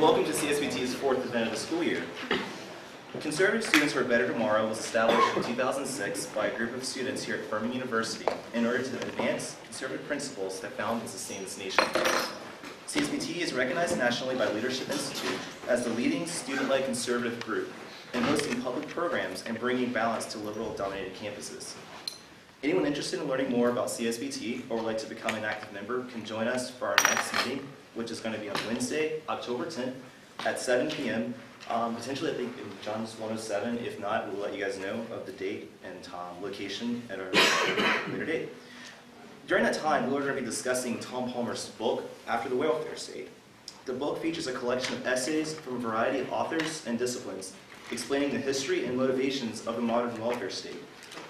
and welcome to CSBT's fourth event of the school year. Conservative Students for a Better Tomorrow was established in 2006 by a group of students here at Furman University in order to advance conservative principles that found and sustain this nation. CSBT is recognized nationally by Leadership Institute as the leading student-led conservative group in hosting public programs and bringing balance to liberal-dominated campuses. Anyone interested in learning more about CSBT or would like to become an active member can join us for our next meeting, which is going to be on Wednesday, October 10th at 7 p.m. Potentially, I think, in John's 107. If not, we'll let you guys know of the date and location at our later date. During that time, we're going to be discussing Tom Palmer's book, After the Welfare State. The book features a collection of essays from a variety of authors and disciplines, explaining the history and motivations of the modern welfare state,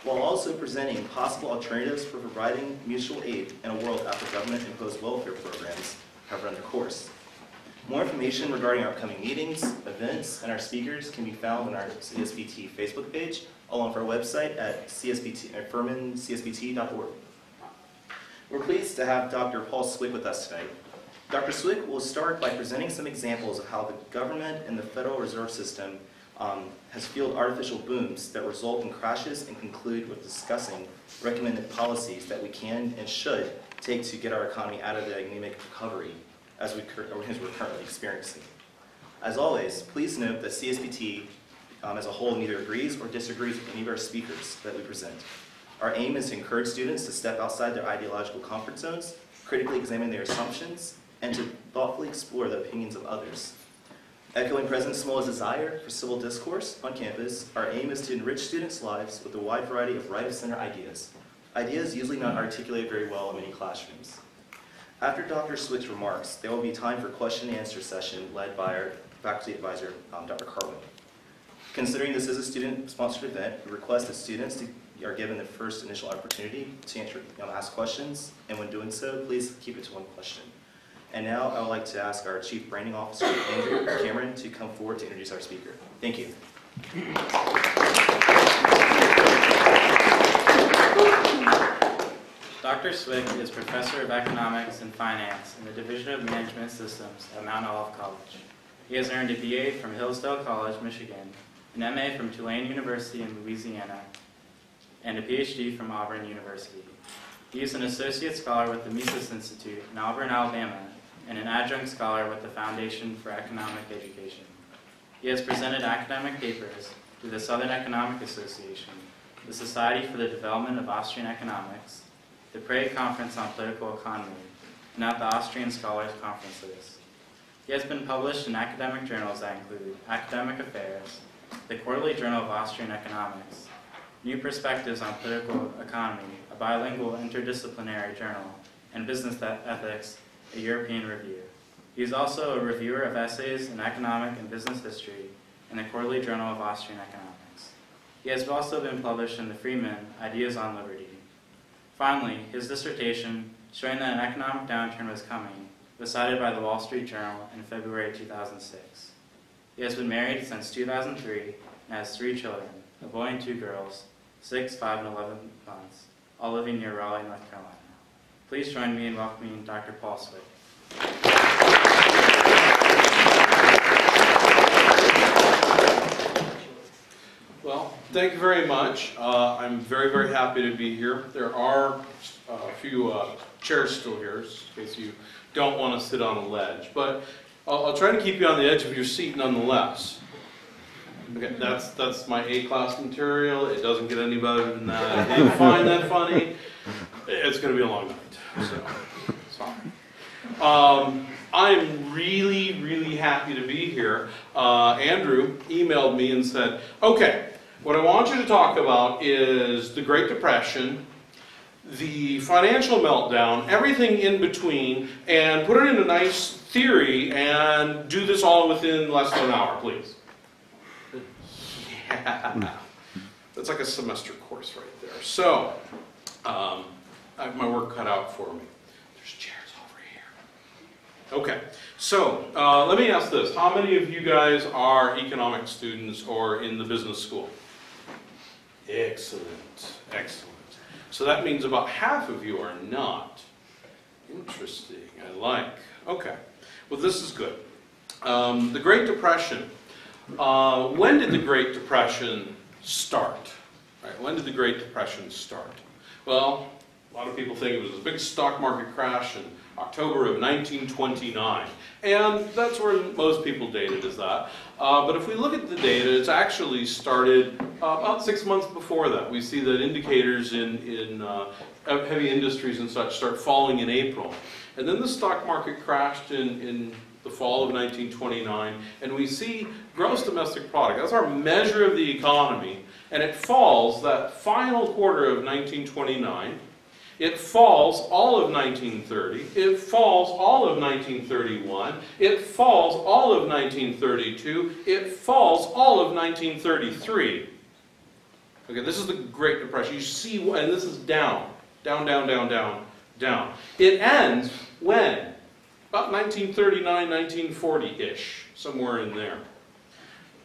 while also presenting possible alternatives for providing mutual aid in a world after government-imposed welfare programs have run their course. More information regarding our upcoming meetings, events, and our speakers can be found on our CSBT Facebook page, along with our website at furmancsbt.org. We're pleased to have Dr. Paul Cwik with us tonight. Dr. Cwik will start by presenting some examples of how the government and the Federal Reserve System has fueled artificial booms that result in crashes, and conclude with discussing recommended policies that we can and should take to get our economy out of the anemic recovery as we're currently experiencing. As always, please note that CSBT as a whole neither agrees or disagrees with any of our speakers that we present. Our aim is to encourage students to step outside their ideological comfort zones, critically examine their assumptions, and to thoughtfully explore the opinions of others. Echoing President Smol's desire for civil discourse on campus, our aim is to enrich students' lives with a wide variety of right-of-center ideas. Ideas usually not articulated very well in many classrooms. After Dr. Cwik's remarks, there will be time for a question and answer session led by our faculty advisor, Dr. Carwin. Considering this is a student-sponsored event, we request that students are given the first initial opportunity to ask questions, and when doing so, please keep it to one question. And now I would like to ask our Chief Branding Officer, Andrew Cameron, to come forward to introduce our speaker. Thank you. Dr. Cwik is Professor of Economics and Finance in the Division of Management Systems at Mout Olive College. He has earned a BA from Hillsdale College, Michigan, an MA from Tulane University in Louisiana, and a PhD from Auburn University. He is an Associate Scholar with the Mises Institute in Auburn, Alabama, and an Adjunct Scholar with the Foundation for Economic Education. He has presented academic papers to the Southern Economic Association, the Society for the Development of Austrian Economics, the Prague Conference on Political Economy, and at the Austrian Scholars Conferences. He has been published in academic journals that include Academic Affairs, the Quarterly Journal of Austrian Economics, New Perspectives on Political Economy, a bilingual interdisciplinary journal, and Business Ethics, a European review. He is also a reviewer of essays in economic and business history in the Quarterly Journal of Austrian Economics. He has also been published in the Freeman, Ideas on Liberty. Finally, his dissertation, showing that an economic downturn was coming, was cited by the Wall Street Journal in February 2006. He has been married since 2003 and has 3 children, a boy and 2 girls, 6, 5, and 11 months, all living near Raleigh, North Carolina. Please join me in welcoming Dr. Paul Cwik. Well, thank you very much. I'm very, very happy to be here. There are a few chairs still here, in case you don't want to sit on a ledge. But I'll try to keep you on the edge of your seat nonetheless. Okay, that's my A-class material. It doesn't get any better than that. If you find that funny, it's going to be a long night. So, it's fine. I'm really, really happy to be here. Andrew emailed me and said, okay, what I want you to talk about is the Great Depression, the financial meltdown, everything in between, and put it in a nice theory and do this all within less than an hour, please. Yeah. That's like a semester course right there. So, I have my work cut out for me. There's chairs over here. Okay, so let me ask this. How many of you guys are economics students or in the business school? Excellent, excellent. So that means about half of you are not. Interesting, I like. Okay, well this is good. The Great Depression. When did the Great Depression start? Right, when did the Great Depression start? Well, a lot of people think it was a big stock market crash in October of 1929. And that's where most people date it as that. But if we look at the data, it's actually started about 6 months before that. We see that indicators in heavy industries and such start falling in April. And then the stock market crashed in the fall of 1929, and we see gross domestic product. That's our measure of the economy, and it falls that final quarter of 1929. It falls all of 1930. It falls all of 1931. It falls all of 1932. It falls all of 1933. Okay, this is the Great Depression. You see, and this is down, down, down, down, down, down. It ends when? About 1939, 1940-ish, somewhere in there.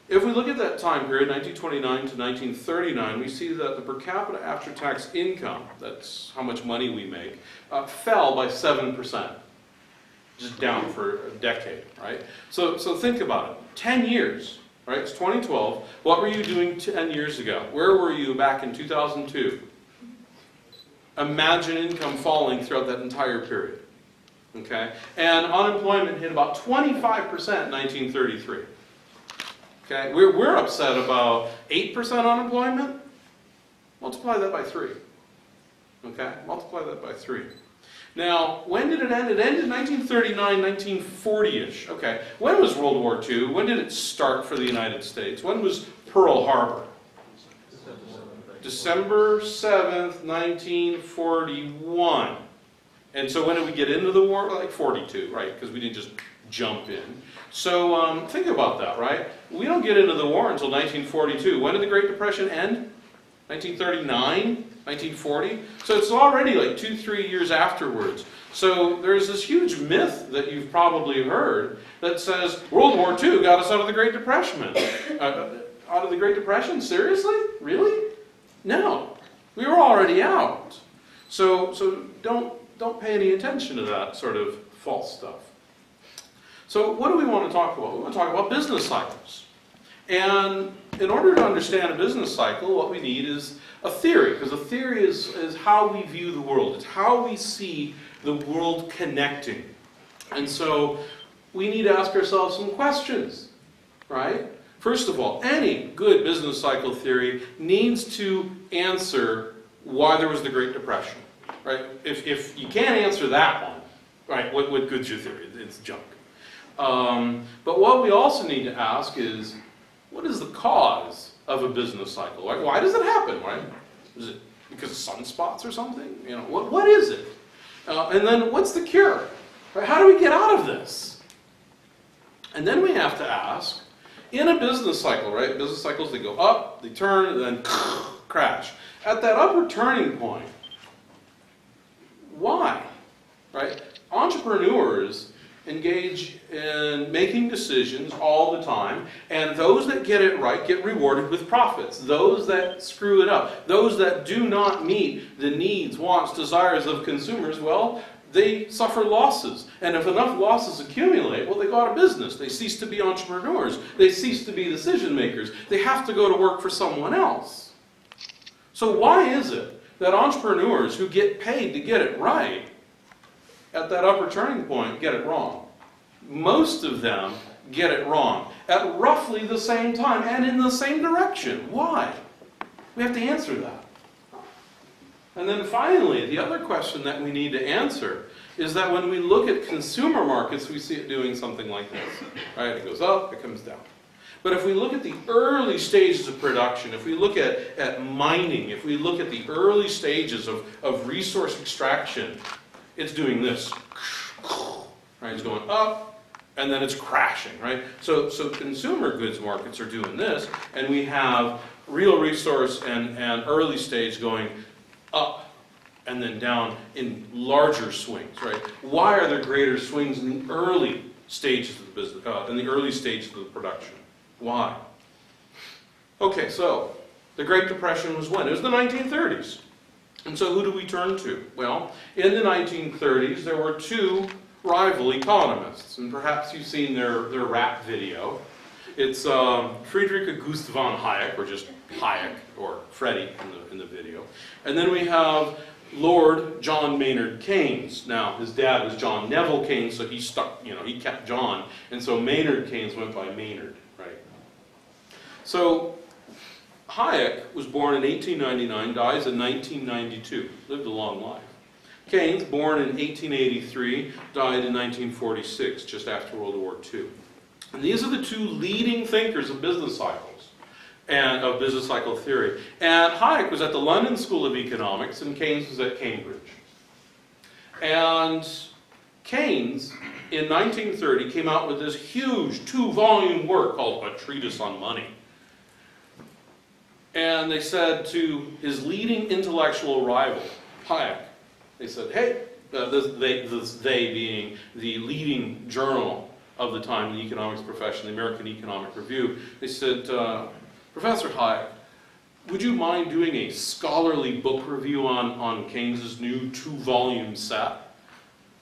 If we look at that time period, 1929 to 1939, we see that the per capita after-tax income, that's how much money we make, fell by 7%. Just down for a decade, right? So think about it. 10 years, right? It's 2012. What were you doing 10 years ago? Where were you back in 2002? Imagine income falling throughout that entire period. Okay? And unemployment hit about 25% in 1933. Okay? We're upset about 8% unemployment. Multiply that by 3. Okay? Multiply that by 3. Now, when did it end? It ended in 1939, 1940-ish. Okay. When was World War II? When did it start for the United States? When was Pearl Harbor? December 7th, 1941. And so when did we get into the war? Like 42, right? Because we didn't just jump in. So think about that, right? We don't get into the war until 1942. When did the Great Depression end? 1939? 1940? So it's already like 2-3 years afterwards. So there's this huge myth that you've probably heard that says World War II got us out of the Great Depression. Out of the Great Depression? Seriously? Really? No. We were already out. So don't pay any attention to that sort of false stuff. So what do we want to talk about? We want to talk about business cycles. And in order to understand a business cycle, what we need is a theory, because a theory is how we view the world. It's how we see the world connecting. And so we need to ask ourselves some questions, right? First of all, any good business cycle theory needs to answer why there was the Great Depression, right? If you can't answer that one, right, what good's your theory? It's junk. But what we also need to ask is, what is the cause of a business cycle? Right? Why does it happen? Right? Is it because of sunspots or something? You know, what is it? And then what's the cure? Right? How do we get out of this? And then we have to ask, in a business cycle, right? Business cycles, they go up, they turn, and then crash. At that upward turning point, why? Right? Entrepreneurs engage in making decisions all the time, and those that get it right get rewarded with profits. Those that screw it up, those that do not meet the needs, wants, desires of consumers, well, they suffer losses. And if enough losses accumulate, well, they go out of business. They cease to be entrepreneurs. They cease to be decision makers. They have to go to work for someone else. So why is it that entrepreneurs who get paid to get it right at that upper turning point get it wrong? Most of them get it wrong at roughly the same time and in the same direction. Why? We have to answer that. And then finally, the other question that we need to answer is that when we look at consumer markets, we see it doing something like this. Right? It goes up, it comes down. But if we look at the early stages of production, if we look at mining, if we look at the early stages of resource extraction, it's doing this. Right? It's going up, and then it's crashing. Right? So consumer goods markets are doing this, and we have real resource and early stage going up and then down in larger swings. Right? Why are there greater swings in the early stages of the business, in the early stages of the production? Why? Okay, so the Great Depression was when? It was the 1930s. And so who do we turn to? Well, in the 1930s, there were two rival economists. And perhaps you've seen their rap video. It's Friedrich August von Hayek, or just Hayek, or Freddie in the video. And then we have Lord John Maynard Keynes. Now, his dad was John Neville Keynes, so he stuck, he kept John. And so Maynard Keynes went by Maynard, right? So Hayek was born in 1899, dies in 1992, lived a long life. Keynes, born in 1883, died in 1946, just after World War II. And these are the two leading thinkers of business cycles and of business cycle theory. And Hayek was at the London School of Economics, and Keynes was at Cambridge. And Keynes, in 1930, came out with this huge 2-volume work called A Treatise on Money. And they said to his leading intellectual rival, Hayek, they said, hey, they being the leading journal of the time in the economics profession, the American Economic Review, they said, Professor Hayek, would you mind doing a scholarly book review on Keynes's new 2-volume set?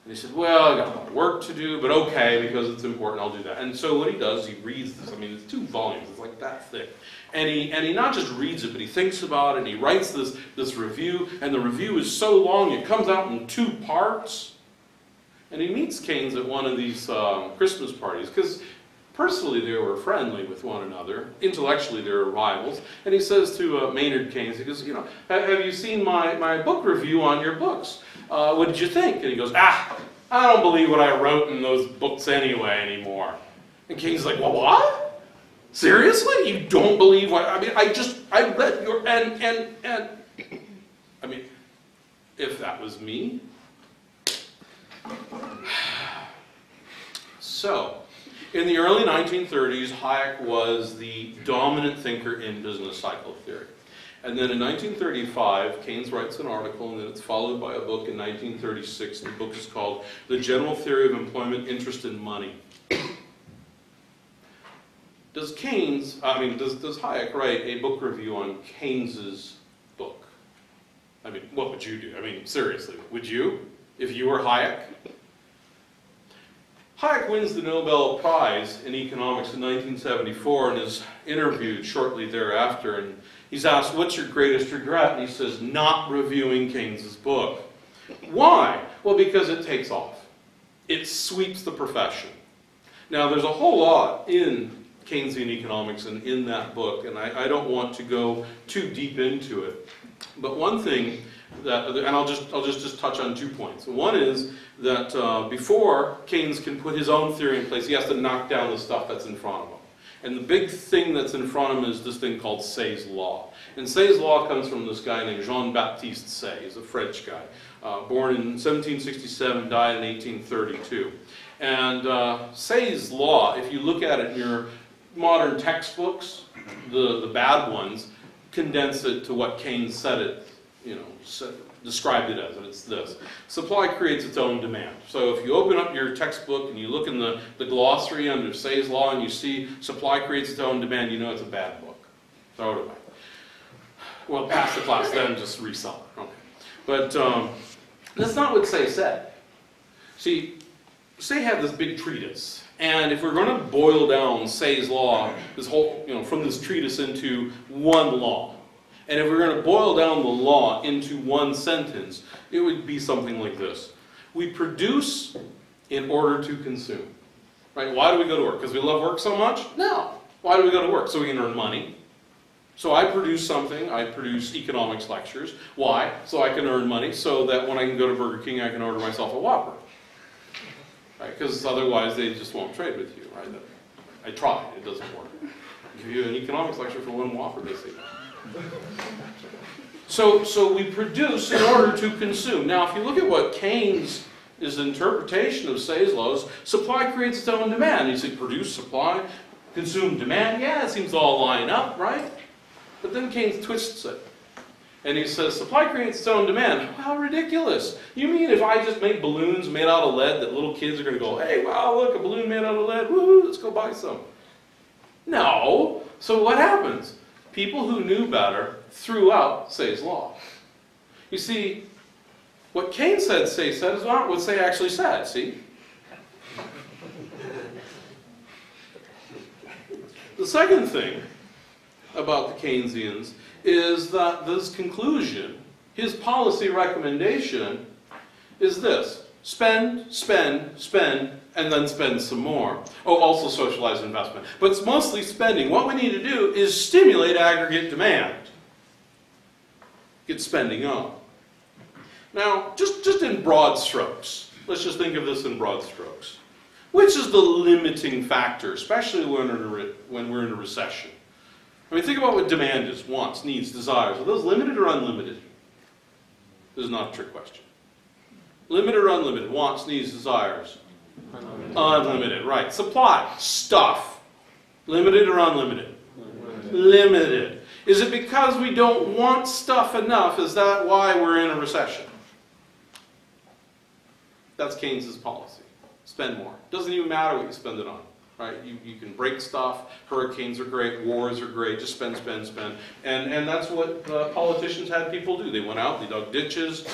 And he said, well, I got a lot of work to do, but okay, because it's important, I'll do that. And so what he does, he reads this. I mean, it's 2 volumes, it's like that thick. And he not just reads it, but he thinks about it, and he writes this review, and the review is so long, it comes out in 2 parts. And he meets Keynes at one of these Christmas parties, because personally they were friendly with one another, intellectually they were rivals, and he says to Maynard Keynes, he goes, have you seen my book review on your books? What did you think? And he goes, I don't believe what I wrote in those books anyway anymore. And Keynes is like, well, what? Seriously? You don't believe what, I read your, and, I mean, if that was me. So, in the early 1930s, Hayek was the dominant thinker in business cycle theory. And then in 1935, Keynes writes an article, and then it's followed by a book in 1936, and the book is called The General Theory of Employment, Interest, and Money. Does Hayek write a book review on Keynes's book? I mean, what would you do? I mean, seriously, would you, if you were Hayek? Hayek wins the Nobel Prize in economics in 1974 and is interviewed shortly thereafter, and he's asked, what's your greatest regret? And he says, not reviewing Keynes's book. Why? Well, because it takes off. It sweeps the profession. Now, there's a whole lot in Keynesian economics and in that book, and I don't want to go too deep into it. But one thing that, and I'll just touch on 2 points. One is that before Keynes can put his own theory in place, he has to knock down the stuff that's in front of him. And the big thing that's in front of him is this thing called Say's Law. And Say's Law comes from this guy named Jean-Baptiste Say. He's a French guy. Born in 1767, died in 1832. And Say's Law, if you look at it in your modern textbooks, the bad ones, condense it to what Keynes said it, described it as, and it's this. Supply creates its own demand. So if you open up your textbook and you look in the glossary under Say's Law and you see supply creates its own demand, you know it's a bad book. Throw it away. Well, pass the class then, just resell it. Okay. But that's not what Say said. See, Say had this big treatise. And if we're going to boil down Say's Law, this whole, from this treatise into one law, and if we're going to boil down the law into one sentence, it would be something like this. We produce in order to consume. Right? Why do we go to work? Because we love work so much? No. Why do we go to work? So we can earn money. So I produce something. I produce economics lectures. Why? So I can earn money, so that when I can go to Burger King, I can order myself a Whopper. Because otherwise they just won't trade with you, right? I tried, it doesn't work. I'll give you an economics lecture for one Whopper, they say. So we produce in order to consume. Now, if you look at what Keynes' interpretation of Say's laws, supply creates its own demand. He said produce, supply, consume, demand. Yeah, it seems to all line up, right? But then Keynes twists it. And he says, supply creates its own demand. How ridiculous. You mean if I just make balloons made out of lead that little kids are going to go, hey, wow, look, a balloon made out of lead. Woo, let's go buy some. No. So what happens? People who knew better threw out Say's law. You see, what Keynes said Say said is not what Say actually said, see? The second thing about the Keynesians is that this conclusion, his policy recommendation, is this: spend, spend, spend, and then spend some more. Oh, also socialize investment. But it's mostly spending. What we need to do is stimulate aggregate demand. Get spending up. Now, just in broad strokes, let's just think of this in broad strokes. Which is the limiting factor, especially when we're in a recession? I mean, think about what demand is: wants, needs, desires. Are those limited or unlimited? This is not a trick question. Limited or unlimited? Wants, needs, desires. Unlimited, right. Supply, stuff. Limited or unlimited? Limited. Is it because we don't want stuff enough? Is that why we're in a recession? That's Keynes's policy. Spend more. Doesn't even matter what you spend it on. Right? You can break stuff. Hurricanes are great. Wars are great. Just spend, spend, spend. And that's what politicians had people do. They went out, they dug ditches,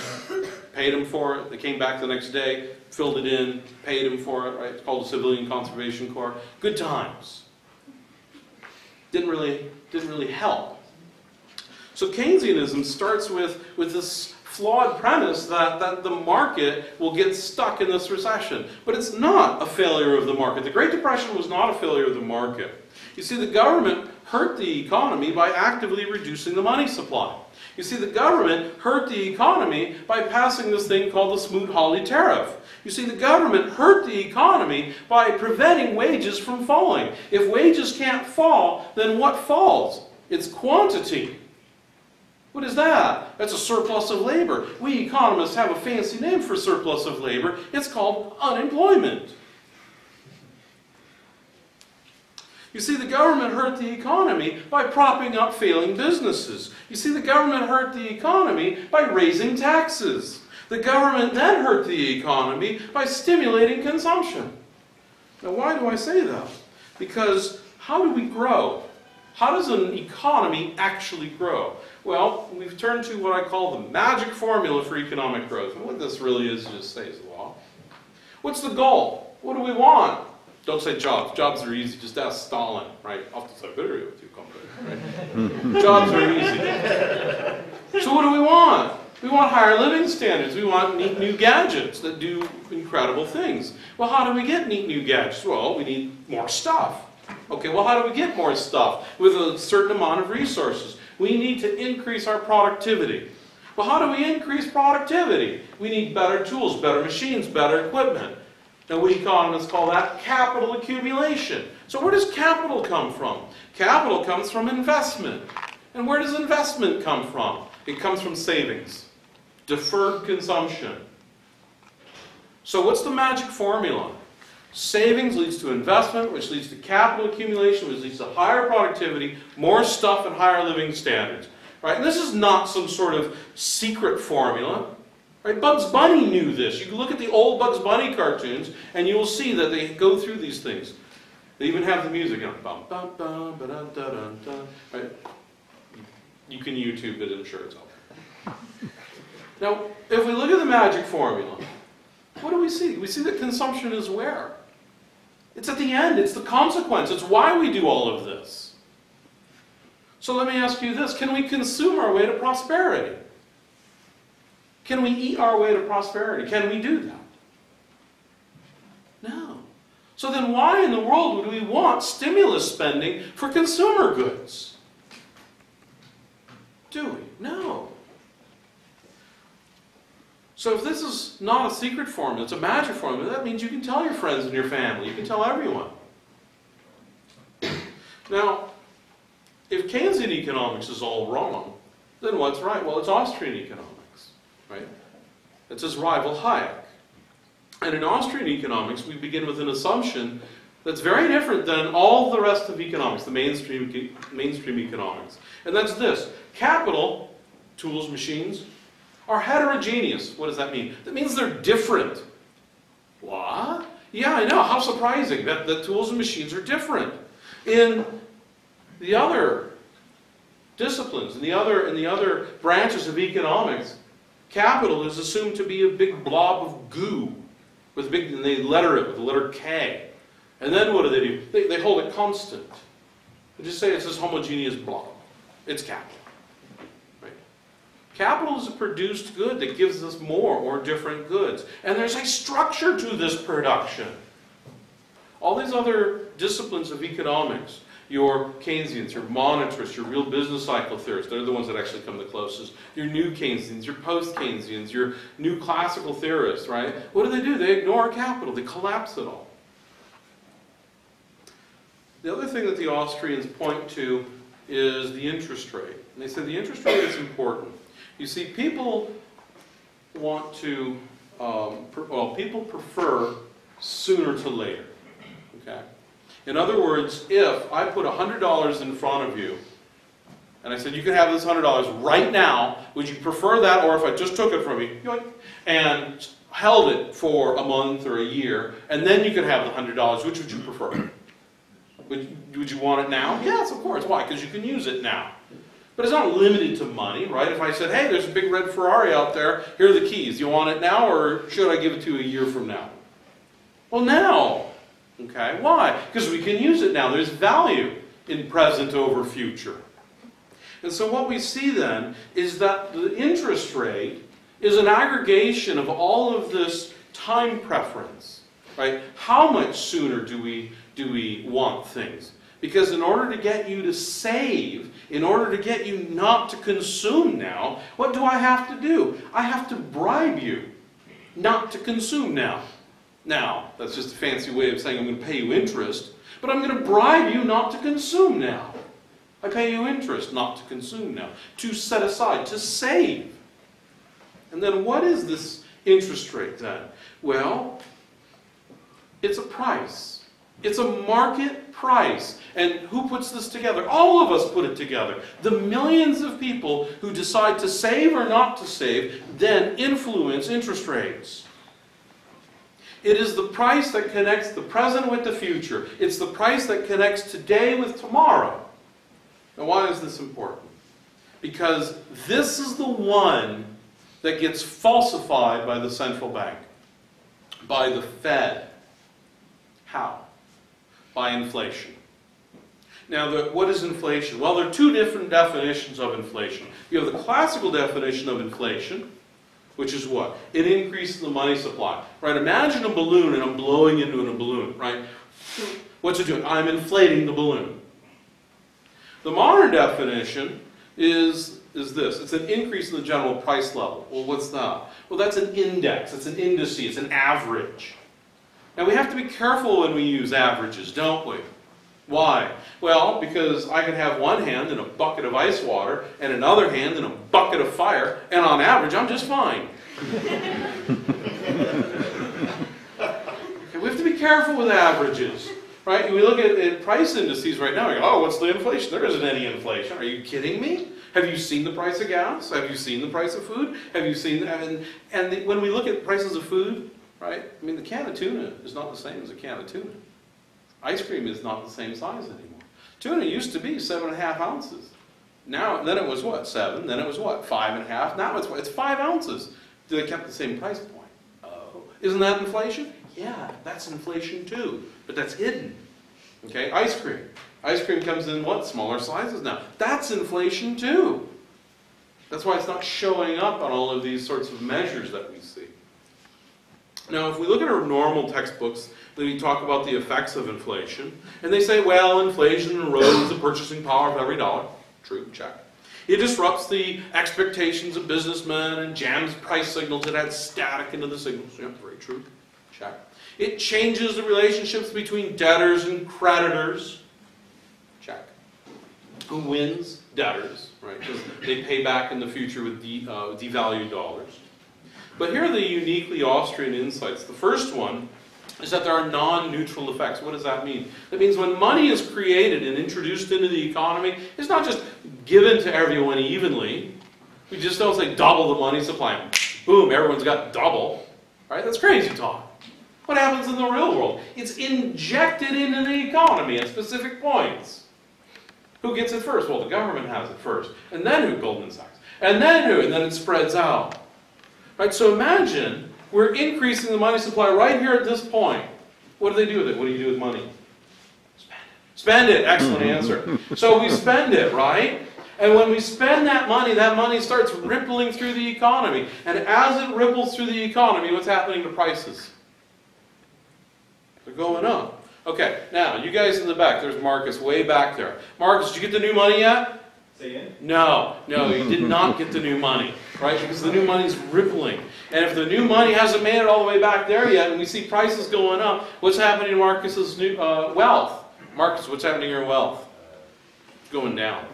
paid them for it. They came back the next day, filled it in, paid them for it. Right? It's called the Civilian Conservation Corps. Good times. Didn't really help. So Keynesianism starts with this flawed premise that the market will get stuck in this recession. But it's not a failure of the market. The Great Depression was not a failure of the market. You see, the government hurt the economy by actively reducing the money supply. You see, the government hurt the economy by passing this thing called the Smoot-Hawley tariff. You see, the government hurt the economy by preventing wages from falling. If wages can't fall, then what falls? It's quantity. What is that? That's a surplus of labor. We economists have a fancy name for surplus of labor. It's called unemployment. You see, the government hurt the economy by propping up failing businesses. You see, the government hurt the economy by raising taxes. The government then hurt the economy by stimulating consumption. Now, why do I say that? Because how do we grow? How does an economy actually grow? Well, we've turned to what I call the magic formula for economic growth. And what this really is just stays the law. What's the goal? What do we want? Don't say jobs. Jobs are easy. Just ask Stalin, right? After Siberia with you, right? Jobs are easy. So what do we want? We want higher living standards. We want neat new gadgets that do incredible things. Well, how do we get neat new gadgets? Well, we need more stuff. Okay, well, how do we get more stuff? With a certain amount of resources. We need to increase our productivity. Well, how do we increase productivity? We need better tools, better machines, better equipment. Now, we economists call that capital accumulation. So where does capital come from? Capital comes from investment. And where does investment come from? It comes from savings, deferred consumption. So what's the magic formula? Savings leads to investment, which leads to capital accumulation, which leads to higher productivity, more stuff, and higher living standards. Right? And this is not some sort of secret formula. Right? Bugs Bunny knew this. You can look at the old Bugs Bunny cartoons, and you will see that they go through these things. They even have the music on. Bum, bum, bum, ba-dun, da-dun, dun. Right? You can YouTube it, I'm sure it's all there. Now, if we look at the magic formula, what do we see? We see that consumption is where? It's at the end. It's the consequence. It's why we do all of this. So let me ask you this. Can we consume our way to prosperity? Can we eat our way to prosperity? Can we do that? No. So then why in the world would we want stimulus spending for consumer goods? Do we? No. So if this is not a secret formula, it's a magic formula, that means you can tell your friends and your family. You can tell everyone. Now, if Keynesian economics is all wrong, then what's right? Well, it's Austrian economics, right? It's his rival Hayek. And in Austrian economics, we begin with an assumption that's very different than all the rest of economics, the mainstream economics. And that's this. Capital, tools, machines, are heterogeneous. What does that mean? That means they're different. What? Yeah, I know. How surprising that tools and machines are different. In the other disciplines, in the other branches of economics, capital is assumed to be a big blob of goo, and they letter it with the letter K. And then what do? They hold it constant. And just say it's this homogeneous blob. It's capital. Right? Capital is a produced good that gives us more or different goods. And there's a structure to this production. All these other disciplines of economics, your Keynesians, your monetarists, your real business cycle theorists, they're the ones that actually come the closest. Your new Keynesians, your post-Keynesians, your new classical theorists, right? What do? They ignore capital. They collapse it all. The other thing that the Austrians point to is the interest rate. And they say the interest rate is important. You see, people want to, people prefer sooner to later. Okay? In other words, if I put $100 in front of you, and I said, you can have this $100 right now, would you prefer that, or if I just took it from you, yoink, and held it for a month or a year, and then you could have the $100, which would you prefer? Would you want it now? Yes, of course. Why? Because you can use it now. But it's not limited to money, right? If I said, hey, there's a big red Ferrari out there, here are the keys. You want it now, or should I give it to you a year from now? Well, now. Okay, why? Because we can use it now. There's value in present over future. And so what we see then is that the interest rate is an aggregation of all of this time preference. Right? How much sooner do we want things? Because in order to get you to save, in order to get you not to consume now, what do I have to do? I have to bribe you not to consume now. Now, that's just a fancy way of saying I'm going to pay you interest, but I'm going to bribe you not to consume now. I pay you interest not to consume now, to set aside, to save. And then what is this interest rate then? Well, it's a price. It's a market price. And who puts this together? All of us put it together. The millions of people who decide to save or not to save then influence interest rates. It is the price that connects the present with the future. It's the price that connects today with tomorrow. Now, why is this important? Because this is the one that gets falsified by the central bank, by the Fed. How? By inflation. Now, what is inflation? Well, there are two different definitions of inflation. You have the classical definition of inflation, which is what? It increases the money supply. Right? Imagine a balloon and I'm blowing into a balloon, right? What's it doing? I'm inflating the balloon. The modern definition is this. It's an increase in the general price level. Well, what's that? Well, that's an index. It's an indice. It's an average. Now, we have to be careful when we use averages, don't we? Why? Well, because I can have one hand in a bucket of ice water and another hand in a bucket of fire, and on average, I'm just fine. Okay, we have to be careful with averages, right? We look at price indices right now, we go, oh, what's the inflation? There isn't any inflation. Are you kidding me? Have you seen the price of gas? Have you seen the price of food? Have you seen, when we look at prices of food, right? I mean, the can of tuna is not the same as a can of tuna. Ice cream is not the same size anymore. Tuna used to be 7.5 ounces. Now, then it was what? 7. Then it was what? 5.5. Now it's 5 ounces. They kept the same price point. Oh, isn't that inflation? Yeah, that's inflation too, but that's hidden. Okay, ice cream. Ice cream comes in what? Smaller sizes now. That's inflation too. That's why it's not showing up on all of these sorts of measures that we see. Now, if we look at our normal textbooks, then we talk about the effects of inflation. And they say, well, inflation erodes the purchasing power of every dollar. True, check. It disrupts the expectations of businessmen and jams price signals. It adds static into the signals. Yeah, very true, check. It changes the relationships between debtors and creditors. Check. Who wins? Debtors, right? Because they pay back in the future with devalued dollars. But here are the uniquely Austrian insights. The first one is that there are non-neutral effects. What does that mean? That means when money is created and introduced into the economy, it's not just given to everyone evenly. We just don't say double the money supply and boom, everyone's got double. Right? That's crazy talk. What happens in the real world? It's injected into the economy at specific points. Who gets it first? Well, the government has it first. And then who? Goldman Sachs. And then who? And then it spreads out. Right? So imagine we're increasing the money supply right here at this point. What do they do with it? What do you do with money? Spend it. Spend it. Excellent answer. So we spend it, right? And when we spend that money starts rippling through the economy. And as it ripples through the economy, what's happening to prices? They're going up. Okay, now, you guys in the back, there's Marcus way back there. Marcus, did you get the new money yet? Say again? No, you did not get the new money, right? Because the new money's rippling. And if the new money hasn't made it all the way back there yet, and we see prices going up, what's happening to Marcus's new wealth? Marcus, what's happening to your wealth? It's going down.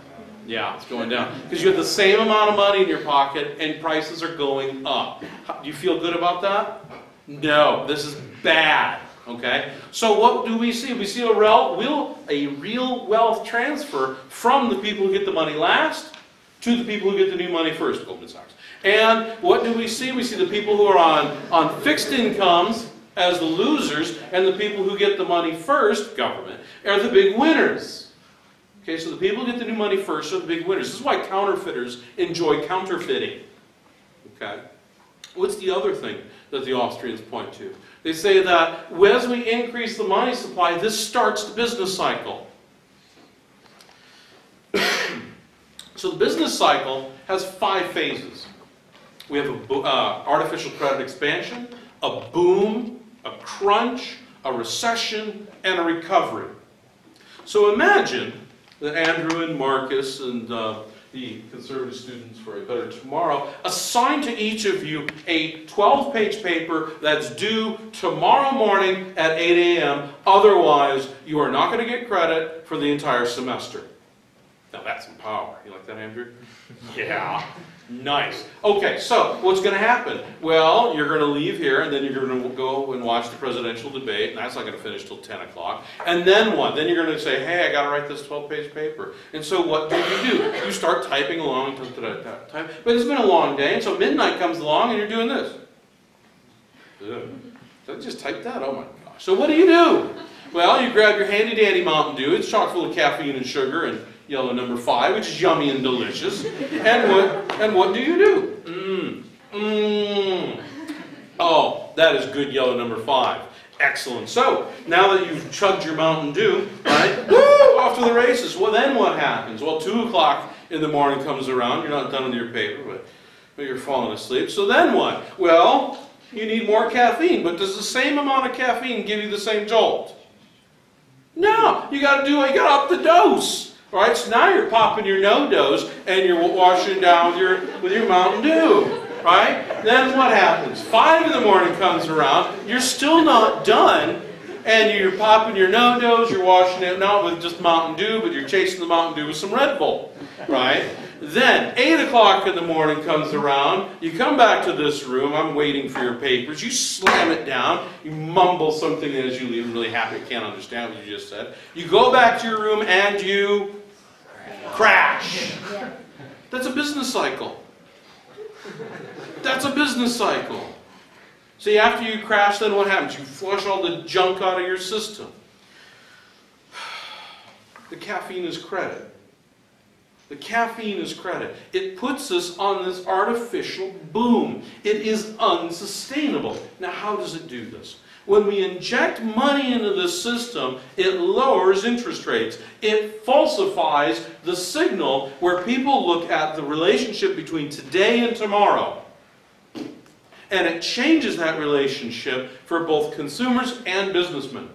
Yeah, it's going down. Because you have the same amount of money in your pocket, and prices are going up. Do you feel good about that? No, this is bad. Okay, so what do we see? We see a real wealth transfer from the people who get the money last to the people who get the new money first, Goldman Sachs. And what do we see? We see the people who are on fixed incomes as the losers, and the people who get the money first, government, are the big winners. Okay, so the people who get the new money first are the big winners. This is why counterfeiters enjoy counterfeiting. Okay, what's the other thing that the Austrians point to? They say that as we increase the money supply, this starts the business cycle. So the business cycle has 5 phases. We have artificial credit expansion, a boom, a crunch, a recession, and a recovery. So imagine that Andrew and Marcus and the conservative students for a better tomorrow assign to each of you a 12-page paper that's due tomorrow morning at 8 a.m. Otherwise, you are not going to get credit for the entire semester. Now that's some power. You like that, Andrew? Yeah. Nice. Okay, so what's going to happen? Well, you're going to leave here, and then you're going to go and watch the presidential debate, and that's not going to finish till 10 o'clock. And then what? Then you're going to say, hey, I got to write this 12-page paper. And so what do? You start typing along, but it's been a long day, and so midnight comes along, and you're doing this. Did I just type that? Oh my gosh. So what do? Well, you grab your handy-dandy Mountain Dew. It's chock full of caffeine and sugar and yellow number 5, which is yummy and delicious. And what do? Oh, that is good yellow number 5. Excellent. So, now that you've chugged your Mountain Dew, right, woo, off to the races. Well, then what happens? Well, 2 o'clock in the morning comes around. You're not done with your paper, but you're falling asleep. So then what? Well, you need more caffeine. But does the same amount of caffeine give you the same jolt? No. You got to up the dose. Right, so now you're popping your no-dos and you're washing down with your Mountain Dew, right? Then what happens? 5 in the morning comes around, you're still not done, and you're popping your no-dos, you're washing it not with just Mountain Dew, but you're chasing the Mountain Dew with some Red Bull, right? Then 8 o'clock in the morning comes around, you come back to this room, I'm waiting for your papers, you slam it down, you mumble something as you leave, I'm really happy I can't understand what you just said. You go back to your room and you crash. That's a business cycle. That's a business cycle. See, after you crash, then what happens? You flush all the junk out of your system. The caffeine is credit. The caffeine is credit. It puts us on this artificial boom. It is unsustainable. Now, how does it do this? When we inject money into the system, it lowers interest rates. It falsifies the signal where people look at the relationship between today and tomorrow. And it changes that relationship for both consumers and businessmen.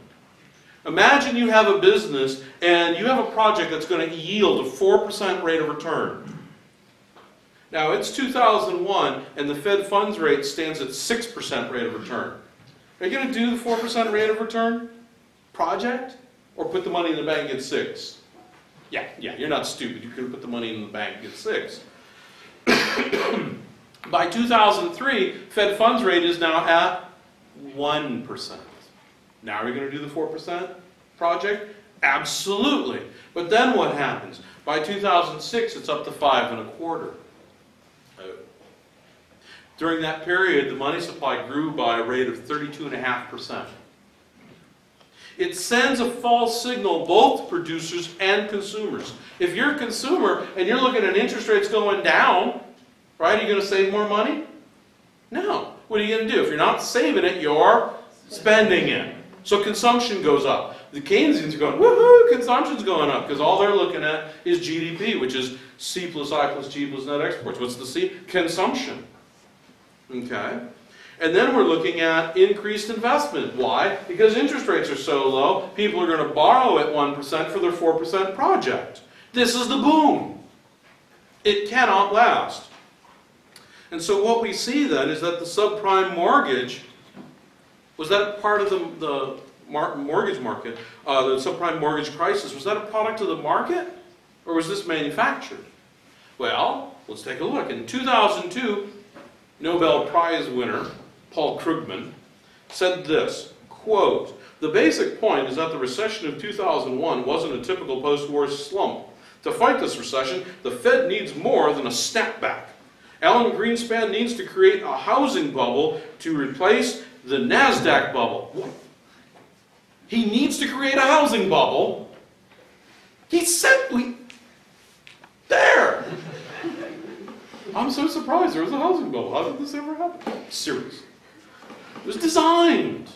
Imagine you have a business and you have a project that's going to yield a 4% rate of return. Now, it's 2001 and the Fed funds rate stands at 6% rate of return. Are you going to do the 4% rate of return project or put the money in the bank and get 6? Yeah, you're not stupid. You could put the money in the bank and get 6. By 2003, Fed funds rate is now at 1%. Now are we going to do the 4% project? Absolutely. But then what happens? By 2006, it's up to 5.25%. During that period, the money supply grew by a rate of 32.5%. It sends a false signal both to producers and consumers. If you're a consumer and you're looking at interest rates going down, right, are you going to save more money? No. What are you going to do? If you're not saving it, you're spending it. So consumption goes up. The Keynesians are going, woohoo, consumption's going up, because all they're looking at is GDP, which is C plus I plus G plus net exports. What's the C? Consumption. Okay? And then we're looking at increased investment. Why? Because interest rates are so low, people are going to borrow at 1% for their 4% project. This is the boom. It cannot last. And so what we see then is that the subprime mortgage, was that part of the mortgage market, the subprime mortgage crisis, was that a product of the market? Or was this manufactured? Well, let's take a look. In 2002, Nobel Prize winner Paul Krugman said this, quote, "The basic point is that the recession of 2001 wasn't a typical post-war slump. To fight this recession, the Fed needs more than a snapback. Alan Greenspan needs to create a housing bubble to replace the NASDAQ bubble." What? He needs to create a housing bubble? He said there! I'm so surprised there was a housing bubble. How did this ever happen? Seriously. It was designed.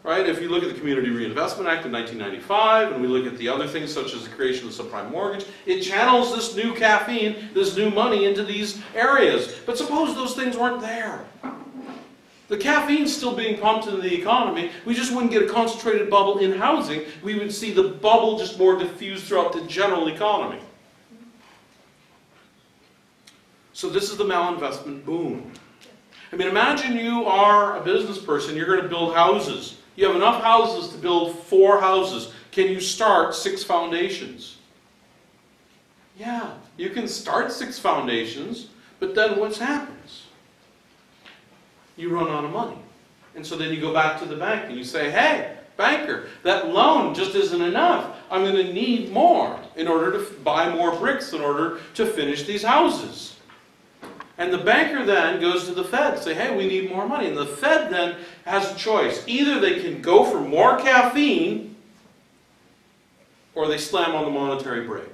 Right? If you look at the Community Reinvestment Act of 1995, and we look at the other things such as the creation of the subprime mortgage, it channels this new caffeine, this new money into these areas. But suppose those things weren't there. The caffeine's still being pumped into the economy. We just wouldn't get a concentrated bubble in housing. We would see the bubble just more diffused throughout the general economy. So this is the malinvestment boom. I mean, imagine you are a business person, you're going to build houses. You have enough houses to build 4 houses. Can you start 6 foundations? Yeah, you can start 6 foundations, but then what happens? You run out of money. And so then you go back to the bank and you say, hey, banker, that loan just isn't enough. I'm going to need more in order to buy more bricks in order to finish these houses. And the banker then goes to the Fed and say, hey, we need more money. And the Fed then has a choice. Either they can go for more caffeine, or they slam on the monetary brake.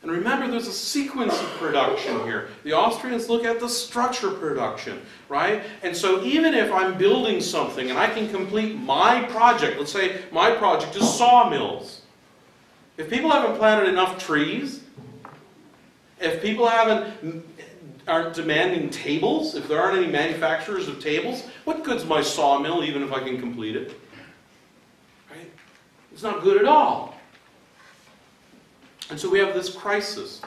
And remember, there's a sequence of production here. The Austrians look at the structure production, right? And so even if I'm building something and I can complete my project, let's say my project is sawmills. If people haven't planted enough trees, if people aren't demanding tables, if there aren't any manufacturers of tables, what good's my sawmill even if I can complete it? Right? It's not good at all. And so we have this crisis.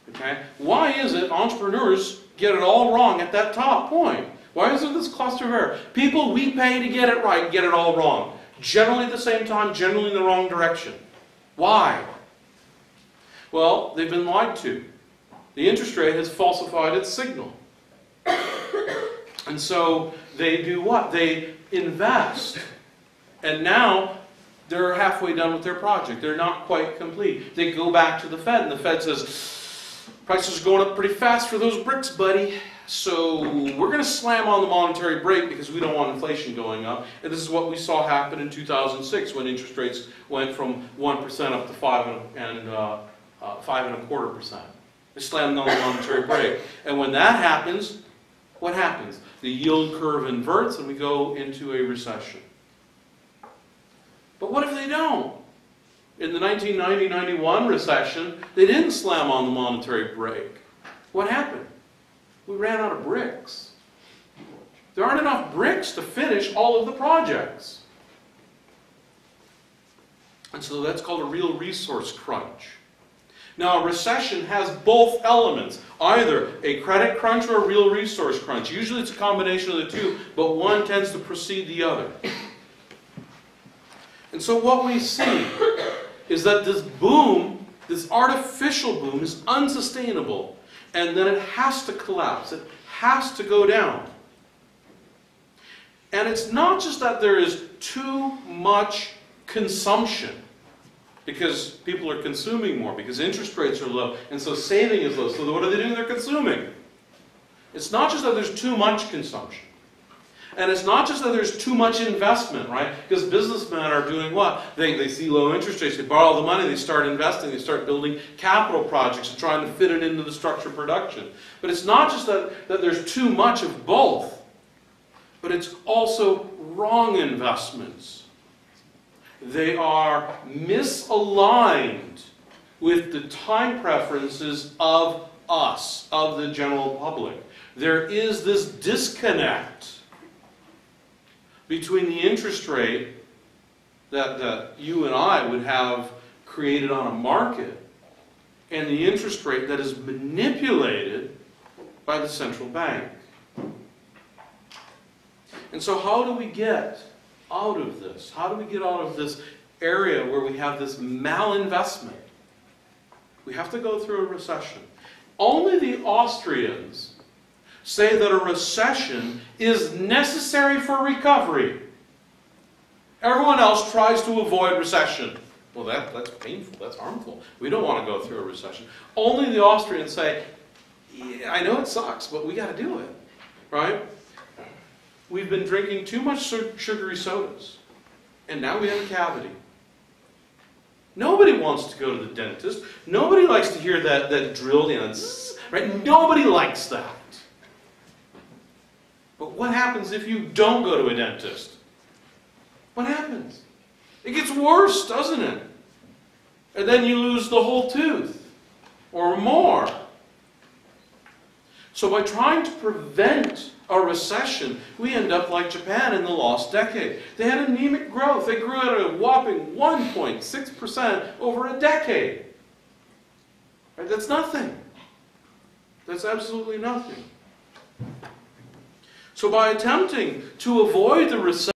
Okay? Why is it entrepreneurs get it all wrong at that top point? Why is there this cluster of error? People we pay to get it right get it all wrong. Generally at the same time, generally in the wrong direction. Why? Well, they've been lied to. The interest rate has falsified its signal. And so they do what? They invest. And now they're halfway done with their project. They're not quite complete. They go back to the Fed, and the Fed says, prices are going up pretty fast for those bricks, buddy. So we're going to slam on the monetary brake because we don't want inflation going up. And this is what we saw happen in 2006 when interest rates went from 1% up to 5.25%. They slammed on the monetary brake. And when that happens, what happens? The yield curve inverts and we go into a recession. But what if they don't? In the 1990-91 recession, they didn't slam on the monetary brake. What happened? We ran out of bricks. There aren't enough bricks to finish all of the projects. And so that's called a real resource crunch. Now, a recession has both elements, either a credit crunch or a real resource crunch. Usually it's a combination of the two, but one tends to precede the other. And so what we see is that this boom, this artificial boom, is unsustainable, and then it has to collapse. It has to go down. And it's not just that there is too much consumption, because people are consuming more, because interest rates are low, and so saving is low. So what are they doing? They're consuming. It's not just that there's too much consumption. And it's not just that there's too much investment, right? Because businessmen are doing what? They see low interest rates, they borrow the money, they start investing, they start building capital projects and trying to fit it into the structure of production. But it's not just that there's too much of both, but it's also wrong investments. They are misaligned with the time preferences of us, of the general public. There is this disconnect between the interest rate that you and I would have created on a market and the interest rate that is manipulated by the central bank. And so how do we get out of this? How do we get out of this area where we have this malinvestment? We have to go through a recession. Only the Austrians say that a recession is necessary for recovery. Everyone else tries to avoid recession. Well, that's painful, that's harmful. We don't want to go through a recession. Only the Austrians say, yeah, I know it sucks, but we got to do it, right? We've been drinking too much sugary sodas, and now we have a cavity. Nobody wants to go to the dentist. Nobody likes to hear that drilled in, right? Nobody likes that. But what happens if you don't go to a dentist? What happens? It gets worse, doesn't it? And then you lose the whole tooth, or more. So by trying to prevent a recession, we end up like Japan in the lost decade. They had anemic growth. They grew at a whopping 1.6% over a decade. Right? That's nothing. That's absolutely nothing. So by attempting to avoid the recession,